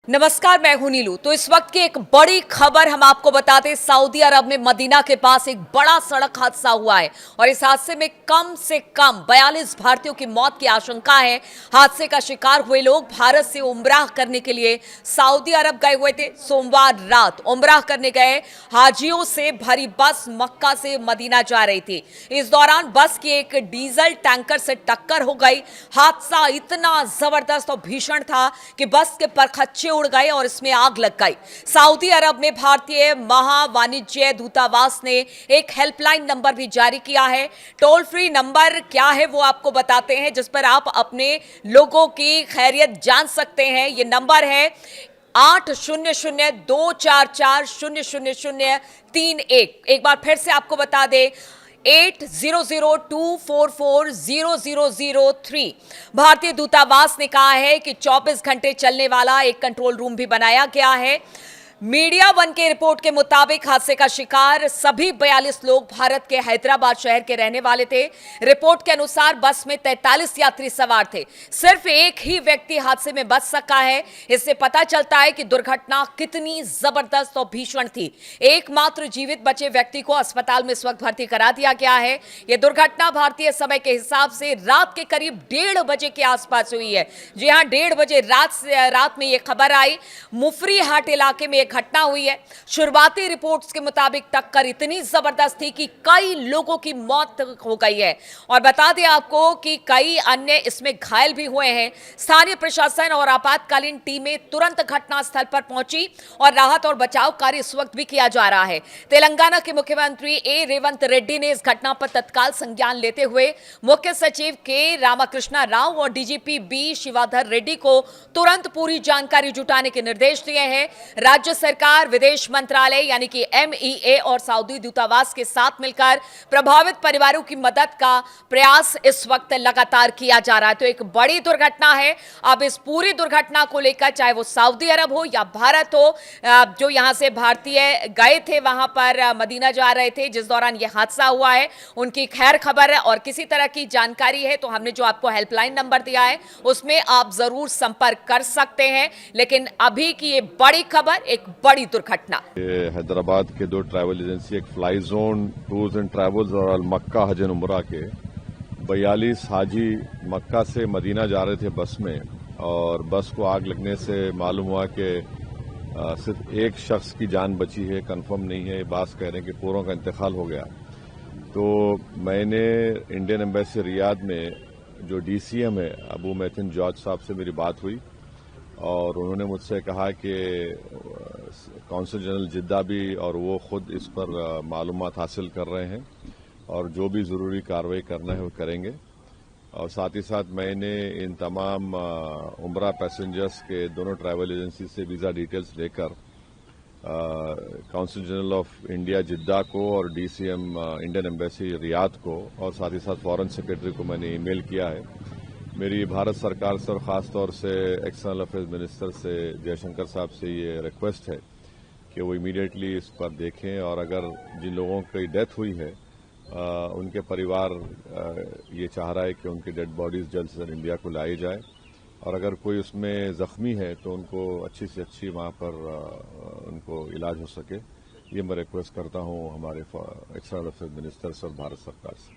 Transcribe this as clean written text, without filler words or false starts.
नमस्कार, मैं हूं नीलू। तो इस वक्त की एक बड़ी खबर हम आपको बताते, सऊदी अरब में मदीना के पास एक बड़ा सड़क हादसा हुआ है और इस हादसे में कम से कम 42 भारतीयों की मौत की आशंका है। हादसे का शिकार हुए लोग भारत से उम्राह करने के लिए सऊदी अरब गए हुए थे। सोमवार रात उम्राह करने गए हाजियों से भरी बस मक्का से मदीना जा रही थी। इस दौरान बस की एक डीजल टैंकर से टक्कर हो गई। हादसा इतना जबरदस्त और भीषण था कि बस के परखच्चे उड़ गए और इसमें आग लग गई। सऊदी अरब में भारतीय महावाणिज्य दूतावास ने एक हेल्पलाइन नंबर भी जारी किया है। टोल फ्री नंबर क्या है वो आपको बताते हैं, जिस पर आप अपने लोगों की खैरियत जान सकते हैं। ये नंबर है 800-244-00031। एक बार फिर से आपको बता दें, 8002440003। भारतीय दूतावास ने कहा है कि 24 घंटे चलने वाला एक कंट्रोल रूम भी बनाया गया है। मीडिया वन के रिपोर्ट के मुताबिक हादसे का शिकार सभी 42 लोग भारत के हैदराबाद शहर के रहने वाले थे। रिपोर्ट के अनुसार बस में 43 यात्री सवार थे। सिर्फ एक ही व्यक्ति हादसे में बच सका है। इससे पता चलता है कि दुर्घटना कितनी जबरदस्त और भीषण थी। एकमात्र जीवित बचे व्यक्ति को अस्पताल में इस वक्त भर्ती करा दिया गया है। यह दुर्घटना भारतीय समय के हिसाब से रात के करीब 1:30 बजे के आसपास हुई है। जी हां, 1:30 बजे रात में यह खबर आई। मुफरी हाट इलाके में घटना हुई है। शुरुआती रिपोर्ट्स के मुताबिक टक्कर इतनी जबरदस्त थी कि कई लोगों की मौत हो गई है और बता दें आपको कि कई अन्य इसमें घायल भी हुए हैं। स्थानीय प्रशासन और आपातकालीन टीमें तुरंत घटनास्थल पर पहुंची और राहत और बचाव कार्य इस वक्त भी किया जा रहा है। तेलंगाना के मुख्यमंत्री ए रेवंत रेड्डी ने इस घटना पर तत्काल संज्ञान लेते हुए मुख्य सचिव के रामाकृष्णा राव और डीजीपी बी शिवाधर रेड्डी को तुरंत पूरी जानकारी जुटाने के निर्देश दिए हैं। राज्य सरकार, विदेश मंत्रालय यानी कि एमईए और सऊदी दूतावास के साथ मिलकर प्रभावित परिवारों की मदद का प्रयास इस वक्त लगातार किया जा रहा है। तो एक बड़ी दुर्घटना है। अब इस पूरी दुर्घटना को लेकर, चाहे वो सऊदी अरब हो या भारत हो, जो यहां से भारतीय गए थे वहां पर मदीना जा रहे थे जिस दौरान यह हादसा हुआ है, उनकी खैर खबर है और किसी तरह की जानकारी है तो हमने जो आपको हेल्पलाइन नंबर दिया है उसमें आप जरूर संपर्क कर सकते हैं। लेकिन अभी की ये बड़ी खबर, एक बड़ी दुर्घटना। हैदराबाद के 2 ट्रैवल एजेंसी, एक fly zone tours and travels और अल मक्का हज एंड उमरा के 42 हाजी मक्का से मदीना जा रहे थे बस में, और बस को आग लगने से मालूम हुआ कि सिर्फ एक शख्स की जान बची है। कंफर्म नहीं है, बात कह रहे हैं कि पूरों का इंतकाल हो गया। तो मैंने इंडियन एम्बेसी रियाद में जो डीसीएम है अबू मैथिन जॉर्ज साहब से मेरी बात हुई और उन्होंने मुझसे कहा कि कौंसल जनरल जिद्दा भी और वो खुद इस पर मालूमात हासिल कर रहे हैं और जो भी ज़रूरी कार्रवाई करना है वो करेंगे। और साथ ही साथ मैंने इन तमाम उम्रा पैसेंजर्स के दोनों ट्रैवल एजेंसी से वीज़ा डिटेल्स लेकर कौंसल जनरल ऑफ इंडिया जिद्दा को और डीसीएम इंडियन एम्बेसी रियाद को और साथ ही साथ फॉरेन सेक्रेटरी को मैंने ईमेल किया है। मेरी भारत सरकार से और ख़ास तौर से एक्सटर्नल अफेयर्स मिनिस्टर से जयशंकर साहब से ये रिक्वेस्ट है कि वो इमीडिएटली इस पर देखें और अगर जिन लोगों की डेथ हुई है उनके परिवार ये चाह रहा है कि उनकी डेड बॉडीज़ जल्द से जल्द इंडिया को लाई जाए और अगर कोई उसमें ज़ख्मी है तो उनको अच्छी से अच्छी वहाँ पर उनको इलाज हो सके। ये मैं रिक्वेस्ट करता हूँ हमारे एक्सटर्नल अफेयर्स मिनिस्टर से और भारत सरकार से।